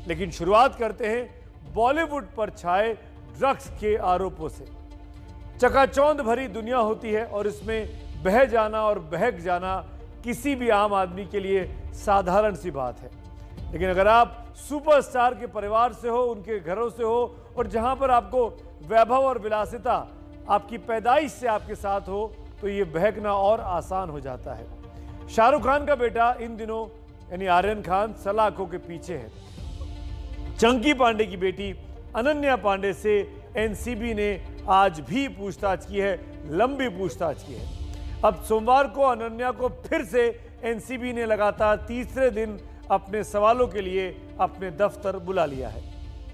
लेकिन शुरुआत करते हैं बॉलीवुड पर छाए ड्रग्स के आरोपों से। चकाचौंध भरी दुनिया होती है और इसमें बह जाना और बहक जाना किसी भी आम आदमी के लिए साधारण सी बात है। लेकिन अगर आप सुपरस्टार के परिवार से हो, उनके घरों से हो और जहां पर आपको वैभव और विलासिता आपकी पैदाइश से आपके साथ हो, तो ये बहकना और आसान हो जाता है। शाहरुख खान का बेटा इन दिनों यानी आर्यन खान सलाखों के पीछे है। चंकी पांडे की बेटी अनन्या पांडे से एनसीबी ने आज भी पूछताछ की है, लंबी पूछताछ की है। अब सोमवार को अनन्या को फिर से एनसीबी ने लगातार तीसरे दिन अपने सवालों के लिए अपने दफ्तर बुला लिया है।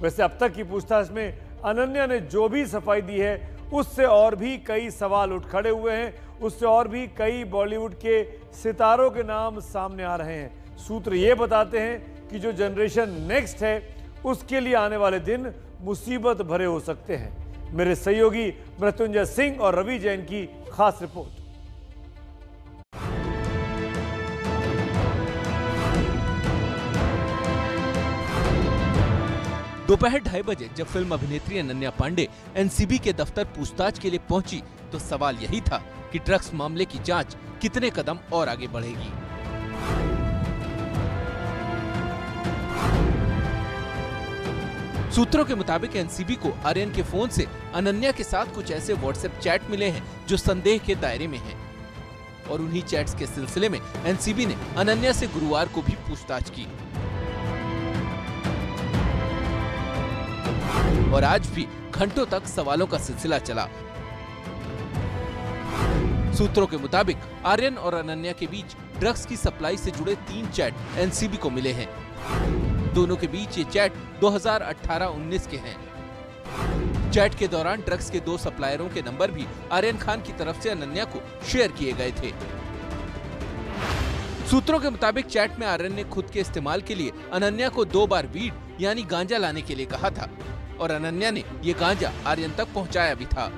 वैसे अब तक की पूछताछ में अनन्या ने जो भी सफाई दी है उससे और भी कई सवाल उठ खड़े हुए हैं, उससे और भी कई बॉलीवुड के सितारों के नाम सामने आ रहे हैं। सूत्र ये बताते हैं कि जो जनरेशन नेक्स्ट है उसके लिए आने वाले दिन मुसीबत भरे हो सकते हैं। मेरे सहयोगी मृत्युंजय सिंह और रवि जैन की खास रिपोर्ट। दोपहर 2:30 बजे जब फिल्म अभिनेत्री अनन्या पांडे एनसीबी के दफ्तर पूछताछ के लिए पहुंची तो सवाल यही था कि ड्रग्स मामले की जांच कितने कदम और आगे बढ़ेगी। सूत्रों के मुताबिक एनसीबी को आर्यन के फोन से अनन्या के साथ कुछ ऐसे व्हाट्सएप चैट मिले हैं जो संदेह के दायरे में हैं और उन्हीं चैट्स के सिलसिले में एनसीबी ने अनन्या से गुरुवार को भी पूछताछ की और आज भी घंटों तक सवालों का सिलसिला चला। सूत्रों के मुताबिक आर्यन और अनन्या के बीच ड्रग्स की सप्लाई से जुड़े 3 चैट एनसीबी को मिले हैं। दोनों के बीच ये चैट 2018-19 के हैं। चैट के दौरान ड्रग्स के 2 सप्लायरों के नंबर भी आर्यन खान की तरफ से अनन्या को शेयर किए गए थे। सूत्रों के मुताबिक चैट में आर्यन ने खुद के इस्तेमाल के लिए अनन्या को 2 बार वीड यानी गांजा लाने के लिए कहा था और अनन्या ने ये गांजा आर्यन तक पहुंचाया भी था।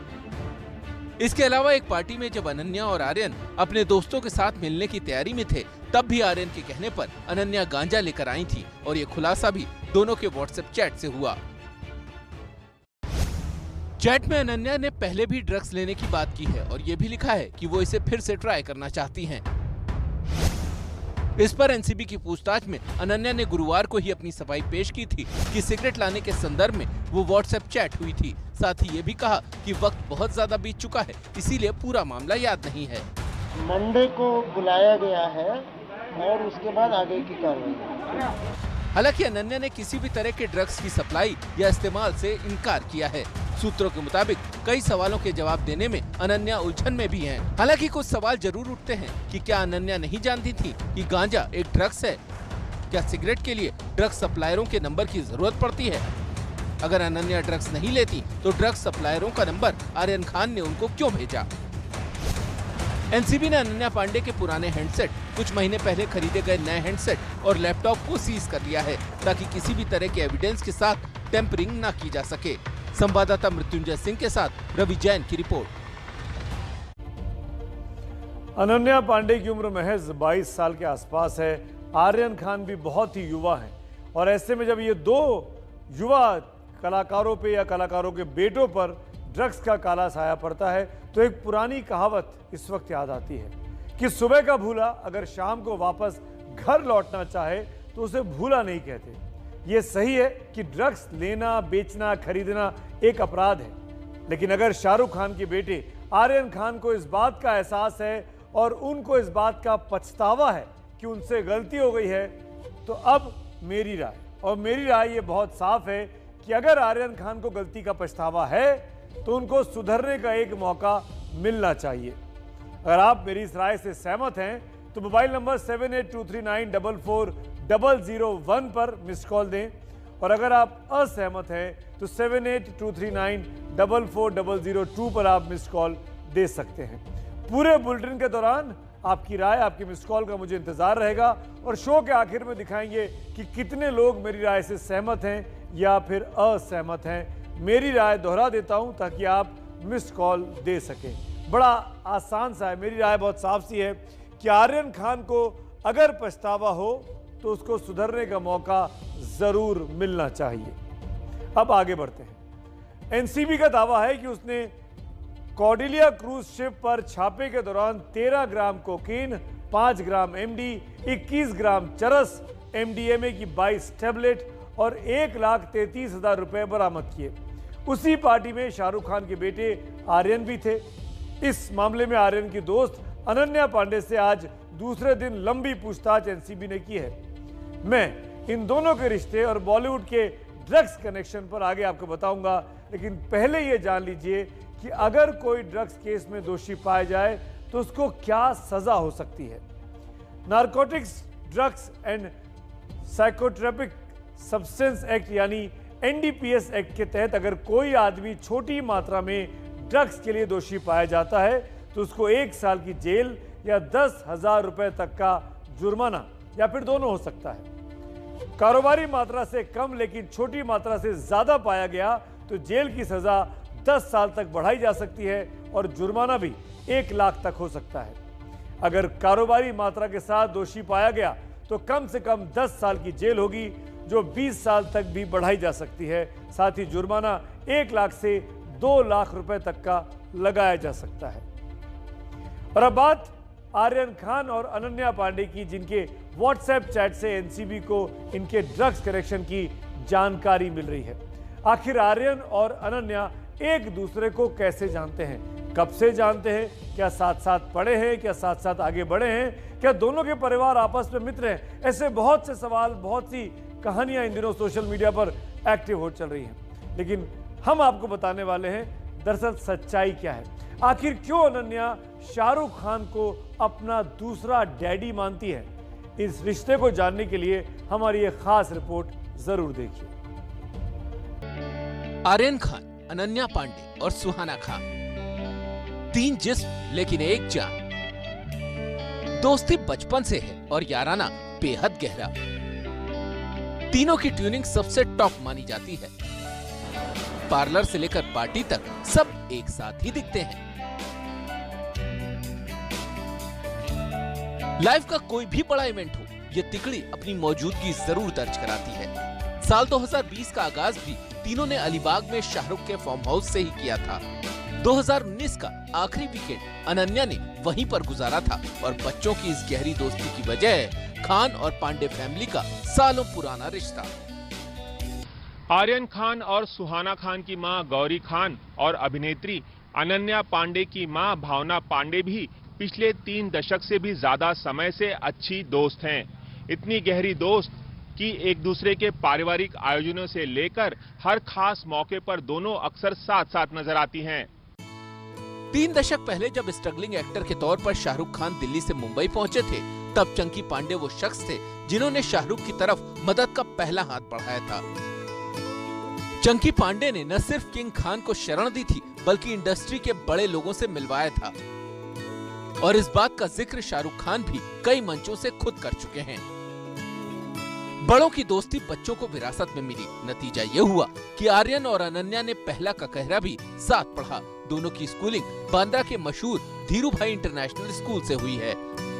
इसके अलावा एक पार्टी में जब अनन्या और आर्यन अपने दोस्तों के साथ मिलने की तैयारी में थे तब भी आर्यन के कहने पर अनन्या गांजा लेकर आई थी और ये खुलासा भी दोनों के व्हाट्सएप चैट से हुआ। चैट में अनन्या ने पहले भी ड्रग्स लेने की बात की है और ये भी लिखा है कि वो इसे फिर से ट्राई करना चाहती हैं। इस पर एनसीबी की पूछताछ में अनन्या ने गुरुवार को ही अपनी सफाई पेश की थी कि सिगरेट लाने के संदर्भ में वो व्हाट्सएप चैट हुई थी। साथ ही ये भी कहा कि वक्त बहुत ज्यादा बीत चुका है, इसीलिए पूरा मामला याद नहीं है। मंडे को बुलाया गया है और उसके बाद आगे की कार्रवाई। हालांकि अनन्या ने किसी भी तरह के ड्रग्स की सप्लाई या इस्तेमाल से इनकार किया है। सूत्रों के मुताबिक कई सवालों के जवाब देने में अनन्या उलझन में भी हैं। हालांकि कुछ सवाल जरूर उठते हैं कि क्या अनन्या नहीं जानती थी कि गांजा एक ड्रग्स है? क्या सिगरेट के लिए ड्रग्स सप्लायरों के नंबर की जरूरत पड़ती है? अगर अनन्या ड्रग्स नहीं लेती तो ड्रग्स सप्लायरों का नंबर आर्यन खान ने उनको क्यों भेजा? एनसीबी ने अनन्या पांडे के पुराने हैंडसेट, कुछ महीने पहले खरीदे गए नए हैंडसेट और लैपटॉप को सीज कर लिया है ताकि किसी भी तरह के एविडेंस के साथ टेम्परिंग न की जा सके। संवाददाता मृत्युंजय सिंह के साथ रवि जैन की रिपोर्ट। अनन्या पांडे की उम्र महज 22 साल के आसपास है। आर्यन खान भी बहुत ही युवा हैं और ऐसे में जब ये 2 युवा कलाकारों पे या कलाकारों के बेटों पर ड्रग्स का काला साया पड़ता है तो एक पुरानी कहावत इस वक्त याद आती है कि सुबह का भूला अगर शाम को वापस घर लौटना चाहे तो उसे भूला नहीं कहते। ये सही है कि ड्रग्स लेना, बेचना, खरीदना एक अपराध है, लेकिन अगर शाहरुख खान के बेटे आर्यन खान को इस बात का एहसास है और उनको इस बात का पछतावा है कि उनसे गलती हो गई है तो अब मेरी राय ये बहुत साफ है कि अगर आर्यन खान को गलती का पछतावा है तो उनको सुधरने का एक मौका मिलना चाहिए। अगर आप मेरी इस राय से सहमत हैं तो मोबाइल नंबर 7823944001 पर मिस कॉल दें और अगर आप असहमत हैं तो 7823944002 पर आप मिस कॉल दे सकते हैं। पूरे बुलेटिन के दौरान आपकी राय, आपकी मिस कॉल का मुझे इंतजार रहेगा और शो के आखिर में दिखाएंगे कि कितने लोग मेरी राय से सहमत हैं या फिर असहमत हैं। मेरी राय दोहरा देता हूं ताकि आप मिस कॉल दे सकें। बड़ा आसान सा है, मेरी राय बहुत साफ सी है कि आर्यन खान को अगर पछतावा हो तो उसको सुधरने का मौका जरूर मिलना चाहिए। अब आगे बढ़ते हैं। एनसीबी का दावा है कि उसने कॉर्डेलिया क्रूज शिप पर छापे के दौरान 13 ग्राम कोकीन, 5 ग्राम एमडी, 21 ग्राम चरस, एमडीएमए की 22 टैबलेट और 1,33,000 रुपए बरामद किए। उसी पार्टी में शाहरुख खान के बेटे आर्यन भी थे। इस मामले में आर्यन की दोस्त अनन्या पांडे से आज दूसरे दिन लंबी पूछताछ एनसीबी ने की है। मैं इन दोनों के रिश्ते और बॉलीवुड के ड्रग्स कनेक्शन पर आगे आपको बताऊंगा, लेकिन पहले यह जान लीजिए कि अगर कोई ड्रग्स केस में दोषी पाया जाए तो उसको क्या सजा हो सकती है। Narcotics, drugs and psychotropic substance act यानी एनडीपीएस एक्ट के तहत अगर कोई आदमी छोटी मात्रा में ड्रग्स के लिए दोषी पाया जाता है तो उसको 1 साल की जेल या 10,000 रुपए तक का जुर्माना या फिर दोनों हो सकता है। कारोबारी मात्रा से कम लेकिन छोटी मात्रा से ज्यादा पाया गया तो जेल की सजा 10 साल तक बढ़ाई जा सकती है और जुर्माना भी 1 लाख तक हो सकता है। अगर कारोबारी मात्रा के साथ दोषी पाया गया तो कम से कम 10 साल की जेल होगी, जो 20 साल तक भी बढ़ाई जा सकती है। साथ ही जुर्माना 1 लाख से 2 लाख रुपए तक का लगाया जा सकता है। और अब बात आर्यन खान और अनन्या पांडे की, जिनके व्हाट्सएप चैट से एनसीबी को इनके ड्रग्स कनेक्शन की जानकारी मिल रही है। आखिर आर्यन और अनन्या एक दूसरे को कैसे जानते हैं, कब से जानते हैं, क्या साथ साथ पढ़े हैं, क्या साथ साथ आगे बढ़े हैं, क्या दोनों के परिवार आपस में मित्र हैं? ऐसे बहुत से सवाल, बहुत सी कहानियां इन दिनों सोशल मीडिया पर एक्टिव हो चल रही हैं। लेकिन हम आपको बताने वाले हैं दरअसल सच्चाई क्या है। आखिर क्यों अनन्या शाहरुख खान को अपना दूसरा डैडी मानती है? इस रिश्ते को जानने के लिए हमारी ये खास रिपोर्ट जरूर देखिए। आर्यन खान, अनन्या पांडे और सुहाना खान, 3 जिस्म लेकिन एक जान। दोस्ती बचपन से है और याराना बेहद गहरा। तीनों की ट्यूनिंग सबसे टॉप मानी जाती है। पार्लर से लेकर पार्टी तक सब एक साथ ही दिखते हैं। लाइफ का कोई भी बड़ा इवेंट हो, ये तिकड़ी अपनी मौजूदगी जरूर दर्ज कराती है। साल 2020 का आगाज भी तीनों ने अलीबाग में शाहरुख के फार्म हाउस से ही किया था। 2019 का आखिरी वीकेंड अनन्या ने वहीं पर गुजारा था और बच्चों की इस गहरी दोस्ती की वजह है खान और पांडे फैमिली का सालों पुराना रिश्ता। आर्यन खान और सुहाना खान की मां गौरी खान और अभिनेत्री अनन्या पांडे की मां भावना पांडे भी पिछले 3 दशक से भी ज्यादा समय से अच्छी दोस्त हैं। इतनी गहरी दोस्त कि एक दूसरे के पारिवारिक आयोजनों से लेकर हर खास मौके पर दोनों अक्सर साथ साथ नजर आती हैं। 3 दशक पहले जब स्ट्रगलिंग एक्टर के तौर पर शाहरुख खान दिल्ली से मुंबई पहुंचे थे, तब चंकी पांडे वो शख्स थे जिन्होंने शाहरुख की तरफ मदद का पहला हाथ बढ़ाया था। चंकी पांडे ने न सिर्फ किंग खान को शरण दी थी, बल्कि इंडस्ट्री के बड़े लोगों से मिलवाया था। और इस बात का जिक्र शाहरुख खान भी कई मंचों से खुद कर चुके हैं। बड़ों की दोस्ती बच्चों को विरासत में मिली। नतीजा ये हुआ कि आर्यन और अनन्या ने पहला का कहरा भी साथ पढ़ा। दोनों की स्कूलिंग बांद्रा के मशहूर धीरू भाई इंटरनेशनल स्कूल से हुई है।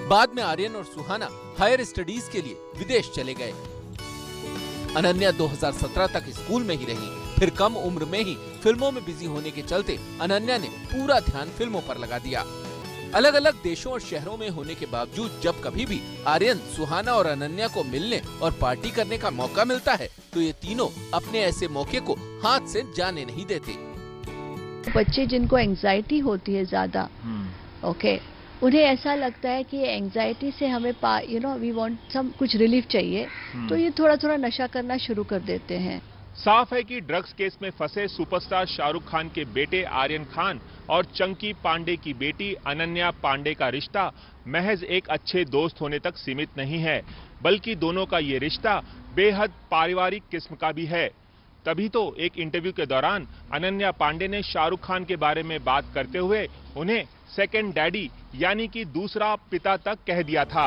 बाद में आर्यन और सुहाना हायर स्टडीज के लिए विदेश चले गए। अनन्या 2017 तक स्कूल में ही रही। फिर कम उम्र में ही फिल्मों में बिजी होने के चलते अनन्या ने पूरा ध्यान फिल्मों पर लगा दिया। अलग अलग देशों और शहरों में होने के बावजूद जब कभी भी आर्यन, सुहाना और अनन्या को मिलने और पार्टी करने का मौका मिलता है तो ये तीनों अपने ऐसे मौके को हाथ से जाने नहीं देते। बच्चे जिनको एंजाइटी होती है ज्यादा, ओके, उन्हें ऐसा लगता है कि एंजाइटी से हमें वी वांट सम कुछ रिलीफ चाहिए, तो ये थोड़ा थोड़ा नशा करना शुरू कर देते हैं। साफ है कि ड्रग्स केस में फंसे सुपरस्टार शाहरुख खान के बेटे आर्यन खान और चंकी पांडे की बेटी अनन्या पांडे का रिश्ता महज एक अच्छे दोस्त होने तक सीमित नहीं है, बल्कि दोनों का ये रिश्ता बेहद पारिवारिक किस्म का भी है। तभी तो एक इंटरव्यू के दौरान अनन्या पांडे ने शाहरुख खान के बारे में बात करते हुए उन्हें सेकंड डैडी यानी कि दूसरा पिता तक कह दिया था।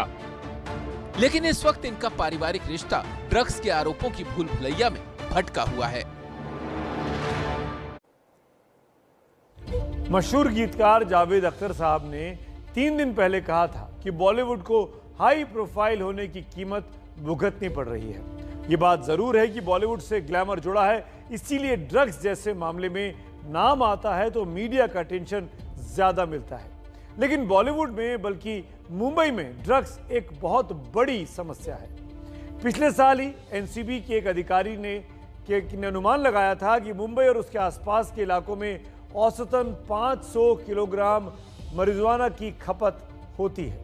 लेकिन इस वक्त इनका पारिवारिक रिश्ता ड्रग्स के आरोपों की भूल भुलैया में भटका हुआ है। मशहूर गीतकार जावेद अख्तर साहब ने 3 दिन पहले कहा था कि बॉलीवुड को हाई प्रोफाइल होने की कीमत भुगतनी पड़ रही है। ये बात जरूर है कि बॉलीवुड से ग्लैमर जुड़ा है, इसीलिए ड्रग्स जैसे मामले में नाम आता है तो मीडिया का अटेंशन ज्यादा मिलता है। लेकिन बॉलीवुड में बल्कि मुंबई में ड्रग्स एक बहुत बड़ी समस्या है। पिछले साल ही एनसीबी के एक अधिकारी ने अनुमान लगाया था कि मुंबई और उसके आसपास के इलाकों में औसतन 500 किलोग्राम marijuana की खपत होती है।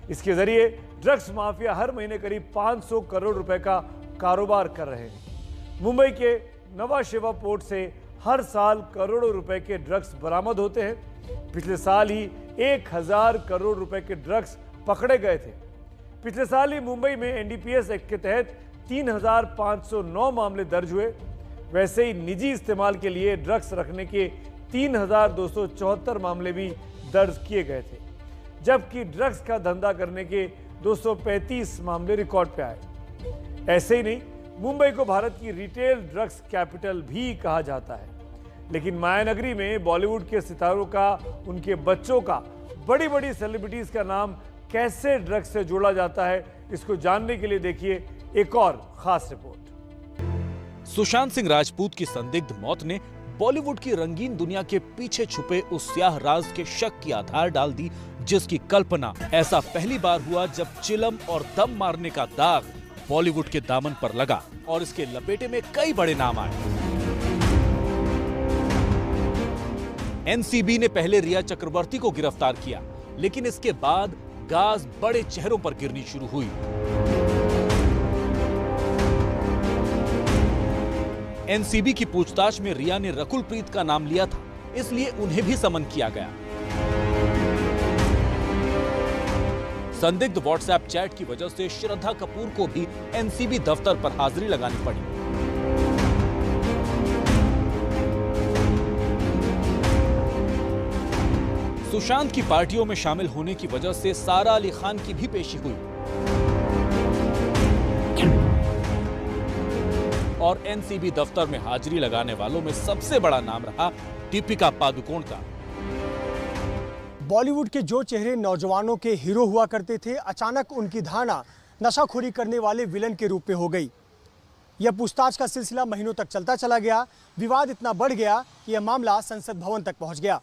इसके जरिए ड्रग्स माफिया हर महीने करीब 500 करोड़ रुपए का कारोबार कर रहे हैं। मुंबई के नवा शिवा पोर्ट से हर साल करोड़ों रुपए के ड्रग्स बरामद होते हैं। पिछले साल ही 1000 करोड़ रुपए के ड्रग्स पकड़े गए थे। पिछले साल ही मुंबई में एनडीपीएस एक्ट के तहत 3509 मामले दर्ज हुए। वैसे ही निजी इस्तेमाल के लिए ड्रग्स रखने के 3274 मामले भी दर्ज किए गए थे, जबकि ड्रग्स का धंधा करने के 235 मामले रिकॉर्ड पे आए। ऐसे ही नहीं, मुंबई को भारत की रिटेल ड्रग्स कैपिटल भी कहा जाता है। लेकिन मायानगरी में बॉलीवुड के सितारों का, उनके बच्चों का, बड़ी बड़ी सेलिब्रिटीज का नाम कैसे ड्रग्स से जोड़ा जाता है, इसको जानने के लिए देखिए एक और खास रिपोर्ट। सुशांत सिंह राजपूत की संदिग्ध मौत ने बॉलीवुड की रंगीन दुनिया के पीछे छुपे उस स्याह राज के शक की आधार डाल दी, जिसकी कल्पना ऐसा पहली बार हुआ जब चिलम और दम मारने का दाग बॉलीवुड के दामन पर लगा और इसके लपेटे में कई बड़े नाम आए। एनसीबी ने पहले रिया चक्रवर्ती को गिरफ्तार किया, लेकिन इसके बाद गाज बड़े चेहरों पर गिरनी शुरू हुई। एनसीबी की पूछताछ में रिया ने रकुल प्रीत का नाम लिया था, इसलिए उन्हें भी समन किया गया। संदिग्ध व्हाट्सएप चैट की वजह से श्रद्धा कपूर को भी एनसीबी दफ्तर पर हाजिरी लगानी पड़ी। सुशांत की पार्टियों में शामिल होने की वजह से सारा अली खान की भी पेशी हुई और एनसीबी दफ्तर में हाजिरी लगाने वालों में सबसे बड़ा नाम रहा दीपिका पादुकोण का। बॉलीवुड के जो चेहरे नौजवानों के हीरो हुआ करते थे, अचानक उनकी धारणा नशाखोरी करने वाले विलन के रूप में हो गई। यह पूछताछ का सिलसिला महीनों तक चलता चला गया। विवाद इतना बढ़ गया कि यह मामला संसद भवन तक पहुंच गया।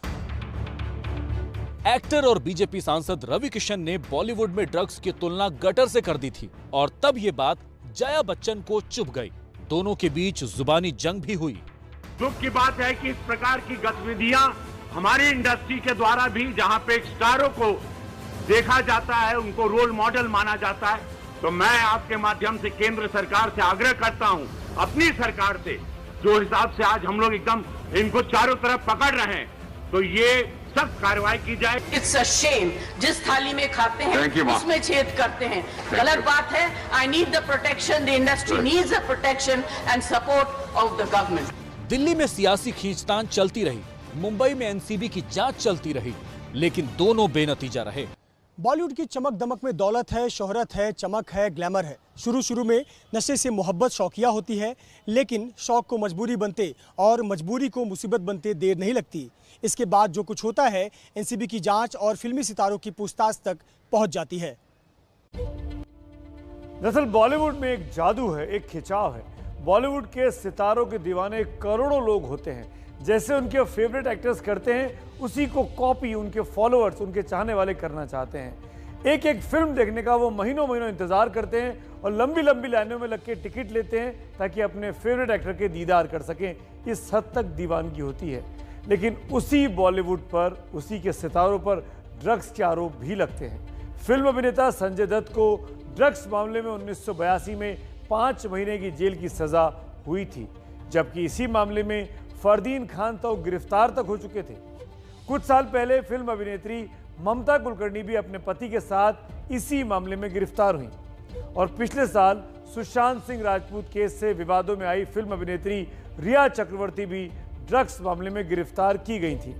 एक्टर और बीजेपी सांसद रवि किशन ने बॉलीवुड में ड्रग्स की तुलना गटर से कर दी थी और तब ये बात जया बच्चन को चुभ गई। दोनों के बीच जुबानी जंग भी हुई। दुख की बात है कि इस प्रकार की गतिविधियां हमारी इंडस्ट्री के द्वारा भी, जहां पे स्टारों को देखा जाता है, उनको रोल मॉडल माना जाता है, तो मैं आपके माध्यम से केंद्र सरकार से आग्रह करता हूं, अपनी सरकार से, जो हिसाब से आज हम लोग एकदम इनको चारों तरफ पकड़ रहे हैं, तो ये सख्त कार्रवाई की जाए। इट्स अ शेम, जिस थाली में खाते हैं उसमें छेद करते हैं, गलत बात है। I need the protection, the industry needs the protection and support of the government. Delhi में सियासी खींचतान चलती रही, मुंबई में एनसीबी की जांच चलती रही, लेकिन दोनों बेनतीजा रहे। बॉलीवुड की चमक दमक में दौलत है, शोहरत है, चमक है, ग्लैमर है। शुरू में नशे से मोहब्बत शौकिया होती है, लेकिन शौक को मजबूरी बनते और मजबूरी को मुसीबत बनते देर नहीं लगती। इसके बाद जो कुछ होता है, एनसीबी की जांच और फिल्मी सितारों की पूछताछ तक पहुंच जाती है। दरअसल बॉलीवुड में एक जादू है, एक खिंचाव है। बॉलीवुड के सितारों के दीवाने करोड़ों लोग होते हैं। जैसे उनके फेवरेट एक्टर्स करते हैं, उसी को कॉपी उनके फॉलोअर्स, उनके चाहने वाले करना चाहते हैं। एक एक फिल्म देखने का वो महीनों महीनों इंतजार करते हैं और लंबी लंबी लाइनों में लग के टिकट लेते हैं ताकि अपने फेवरेट एक्टर के दीदार कर सकें। इस हद तक दीवानगी होती है। लेकिन उसी बॉलीवुड पर, उसी के सितारों पर ड्रग्स के आरोप भी लगते हैं। फिल्म अभिनेता संजय दत्त को ड्रग्स मामले में 1982 में 5 महीने की जेल की सजा हुई थी, जबकि इसी मामले में फरदीन खान तो गिरफ्तार तक हो चुके थे। कुछ साल पहले फिल्म अभिनेत्री ममता कुलकर्णी भी अपने पति के साथ इसी मामले में गिरफ्तार हुई और पिछले साल सुशांत सिंह राजपूत केस से विवादों में आई फिल्म अभिनेत्री रिया चक्रवर्ती भी ड्रग्स मामले में गिरफ्तार की गई थी।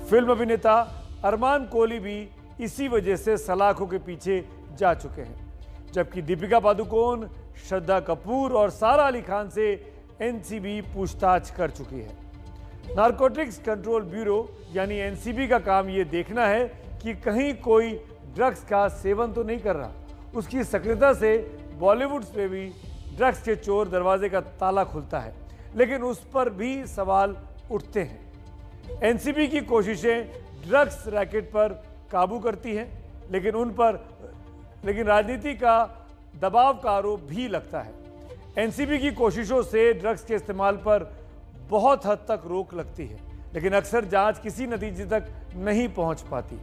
फिल्म अभिनेता अरमान कोहली भी इसी वजह से सलाखों के पीछे जा चुके हैं, जबकि दीपिका पादुकोण, श्रद्धा कपूर और सारा अली खान से एनसीबी पूछताछ कर चुकी है। नारकोटिक्स कंट्रोल ब्यूरो यानी एनसीबी का काम ये देखना है कि कहीं कोई ड्रग्स का सेवन तो नहीं कर रहा। उसकी सक्रियता से बॉलीवुड में भी ड्रग्स के चोर दरवाजे का ताला खुलता है, लेकिन उस पर भी सवाल उठते हैं। एनसीबी की कोशिशें ड्रग्स रैकेट पर काबू करती हैं, लेकिन राजनीति का दबाव का आरोप भी लगता है। एनसीबी की कोशिशों से ड्रग्स के इस्तेमाल पर बहुत हद तक रोक लगती है, लेकिन अक्सर जांच किसी नतीजे तक नहीं पहुंच पाती।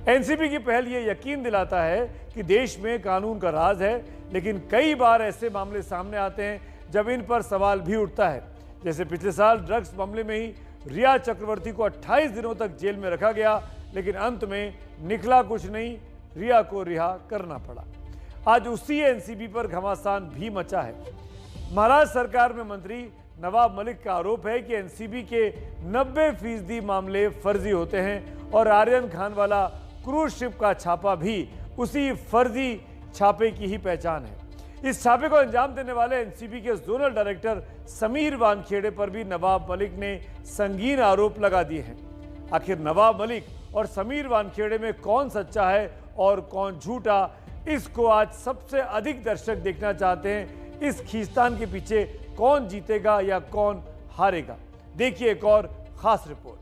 एनसीबी की पहल ये यकीन दिलाता है कि देश में कानून का राज है, लेकिन कई बार ऐसे मामले सामने आते हैं जब इन पर सवाल भी उठता है। जैसे पिछले साल ड्रग्स मामले में ही रिया चक्रवर्ती को 28 दिनों तक जेल में रखा गया, लेकिन अंत में निकला कुछ नहीं, रिया को रिहा करना पड़ा। आज उसी एनसीबी पर घमासान भी मचा है। महाराष्ट्र सरकार में मंत्री नवाब मलिक का आरोप है कि एनसीबी के 90% मामले फर्जी होते हैं और आर्यन खान वाला क्रूज शिप का छापा भी उसी फर्जी छापे की ही पहचान है। इस छापे को अंजाम देने वाले एनसीबी के जोनल डायरेक्टर समीर वानखेड़े पर भी नवाब मलिक ने संगीन आरोप लगा दिए हैं। आखिर नवाब मलिक और समीर वानखेड़े में कौन सच्चा है और कौन झूठा, इसको आज सबसे अधिक दर्शक देखना चाहते हैं। इस खींचतान के पीछे कौन जीतेगा या कौन हारेगा, देखिए एक और खास report.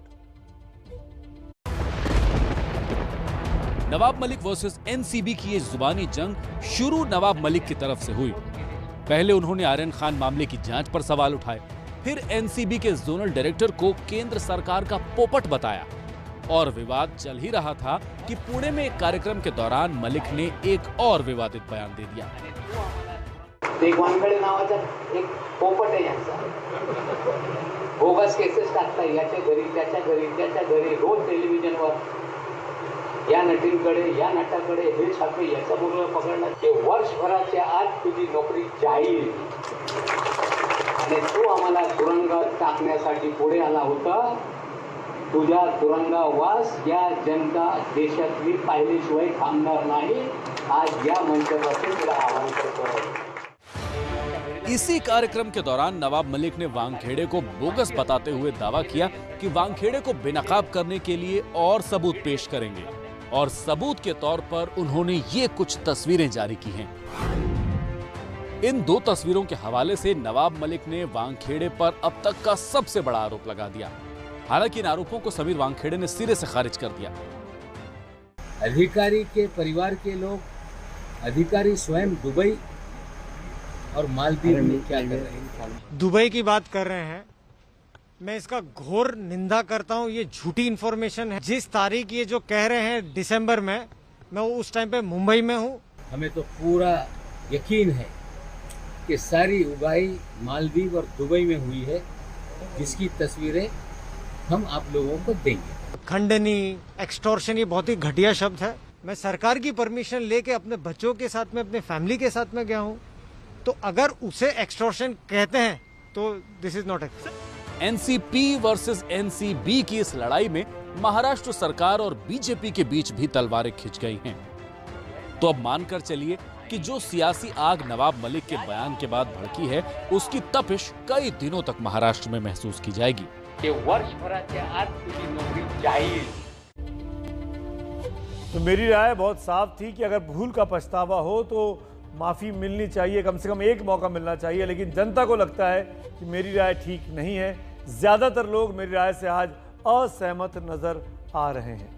Nawab Malik versus NCB की ये जुबानी जंग शुरू नवाब मलिक की तरफ से हुई। पहले उन्होंने आर्यन खान मामले की जांच पर सवाल उठाए, फिर एनसीबी के जोनल डायरेक्टर को केंद्र सरकार का पोपट बताया और विवाद चल ही रहा था कि पुणे में एक कार्यक्रम के दौरान मलिक ने एक और विवादित बयान दे दिया। एक वानखेडे नावाचा एक पोपट आहे यांचा, बोगस केसेस टाकताय याच्या घरी त्याच्या घरी त्याच्या घरी, रोज टेलिव्हिजनवर या नटींकडे या नटाकडे हे छापे याचा मुलगा पकडणार, ते वर्षभराच्या आत तुझी नोकरी जाईल आणि तू आम्हाला तुरुंगात टाकण्यासाठी पुढे आला होता। तुझ्या तुरुंगवास या जनता देशातली पाहिल्याशिवाय थांबणार नाही। आज या मंचावरती तुला आवाहन करतो। इसी कार्यक्रम के दौरान नवाब मलिक ने वानखेड़े को बोगस बताते हुए दावा किया कि वानखेड़े को बेनकाब करने के लिए और सबूत पेश करेंगे और सबूत के तौर पर उन्होंने ये कुछ तस्वीरें जारी की हैं। इन दो तस्वीरों के हवाले से नवाब मलिक ने वानखेड़े पर अब तक का सबसे बड़ा आरोप लगा दिया। हालांकि इन आरोपों को समीर वानखेड़े ने सिरे से खारिज कर दिया। अधिकारी के परिवार के लोग, अधिकारी स्वयं दुबई और मालदीव में क्या कर रहे हैं? दुबई की बात कर रहे हैं। मैं इसका घोर निंदा करता हूं। ये झूठी इंफॉर्मेशन है। जिस तारीख ये जो कह रहे हैं दिसंबर में, मैं उस टाइम पे मुंबई में हूं। हमें तो पूरा यकीन है कि सारी उगाई मालदीव और दुबई में हुई है, जिसकी तस्वीरें हम आप लोगों को देंगे। खंडनी, एक्सटॉर्शन, ये बहुत ही घटिया शब्द है। मैं सरकार की परमिशन लेके अपने बच्चों के साथ में, अपने फैमिली के साथ में गया हूं, तो अगर उसे एक्सटॉर्शन कहते हैं तो this is not extortion. NCP versus NCB की इस लड़ाई में महाराष्ट्र सरकार और बीजेपी के बीच भी तलवारें खिंच गई हैं। तो अब मानकर चलिए कि जो सियासी आग नवाब मलिक के बयान के बाद भड़की है, उसकी तपिश कई दिनों तक महाराष्ट्र में महसूस की जाएगी। वर्षभराच्या आत तुझी नोकरी जाईल। तो मेरी राय बहुत साफ थी कि अगर भूल का पछतावा हो तो माफ़ी मिलनी चाहिए, कम से कम एक मौका मिलना चाहिए, लेकिन जनता को लगता है कि मेरी राय ठीक नहीं है। ज़्यादातर लोग मेरी राय से आज असहमत नज़र आ रहे हैं।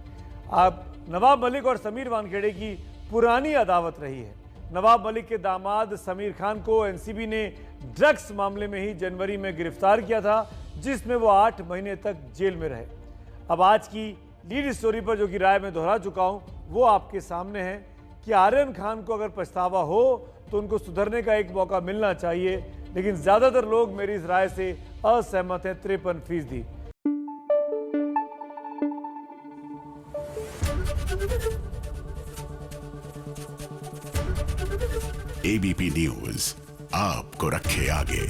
अब नवाब मलिक और समीर वानखेड़े की पुरानी अदावत रही है। नवाब मलिक के दामाद समीर खान को एनसीबी ने ड्रग्स मामले में ही जनवरी में गिरफ्तार किया था, जिसमें वो 8 महीने तक जेल में रहे। अब आज की लीड स्टोरी पर जो कि राय में दोहरा चुका हूं, वो आपके सामने है कि आर्यन खान को अगर पछतावा हो तो उनको सुधरने का एक मौका मिलना चाहिए, लेकिन ज्यादातर लोग मेरी इस राय से असहमत हैं। 53%। एबीपी न्यूज आपको रखे आगे।